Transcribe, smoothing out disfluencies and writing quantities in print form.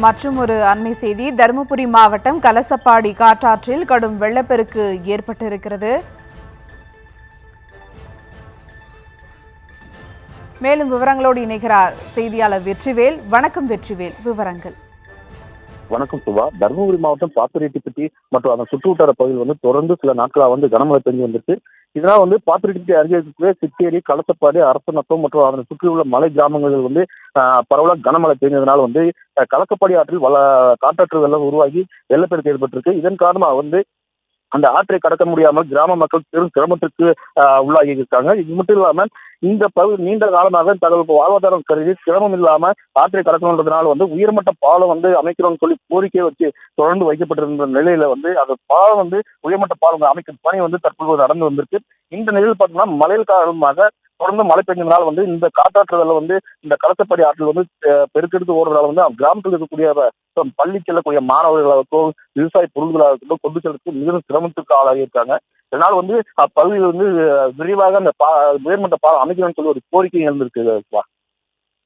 மற்றும் ஒரு அண்மை செய்தி, தருமபுரி மாவட்டம் கலசப்பாடி காட்டாற்றில் கடும் வெள்ளப்பெருக்கு ஏற்பட்டிருக்கிறது. மேலும் விவரங்களோடு இணைகிறார் செய்தியாளர் வெற்றிவேல். வணக்கம் வெற்றிவேல், விவரங்கள். வணக்கம் சுபா. தருமபுரி மாவட்டம் பாப்பிரெட்டிப்பட்டி மற்றும் அதன் சுற்றுவட்டார பகுதியில் தொடர்ந்து சில நாட்களாக கனமழை பெஞ்சு வந்துருக்கு. இதனால் பாப்பிரெட்டிப்பட்டி அருகே இருக்கக்கூடிய சித்தேரி, கலசப்பாடி, அரசநத்தம் மற்றும் அதனை சுற்றியுள்ள மலை கிராமங்களில் பரவலாக கனமழை பெய்ததனால் கலசப்பாடி ஆற்றில் காட்டாற்று வெள்ளம் உருவாகி வெள்ளப்பெருக்கு ஏற்பட்டிருக்கு. இதன் காரணமாக அந்த ஆற்றை கடக்க முடியாமல் கிராம மக்கள் பெரும் சிரமத்திற்கு உள்ளாகி இருக்காங்க. இது மட்டும் இல்லாமல் இந்த பகுதி நீண்ட காலமாக தங்களுக்கு வாழ்வாதாரம் கருதி சிரமம் இல்லாம ஆற்றை கடக்கணுன்றதுனால உயர்மட்ட பாலம் அமைக்கிறோம்னு சொல்லி கோரிக்கை வச்சு தொடர்ந்து வைக்கப்பட்டிருந்த நிலையில அந்த பாலம் உயர்மட்ட பாலம் அமைக்கும் பணி தற்போது நடந்து வந்திருக்கு. இந்த நிலையில் பார்த்தீங்கன்னா மழையின் காரணமாக தொடர்ந்து மழை பெஞ்சதுனால இந்த காட்டாற்று வெள்ளம் இந்த கலசப்பாடி ஆற்றில் பெருக்கெடுத்து ஓடுறதால கிராமத்தில் இருக்கக்கூடிய பள்ளி செல்லக்கூடிய மாணவர்களாகட்டும், விவசாய பொருள்களாகட்டும் கொண்டு செல்றதுக்கு மிகவும் சிரமத்துக்கு ஆளாகி இருக்காங்க. இதனால் அப்பகுதியில் விரிவாக அந்த உயர்மட்ட பாலம் அமைக்கணும்னு சொல்லி ஒரு கோரிக்கை எழுந்திருக்கு.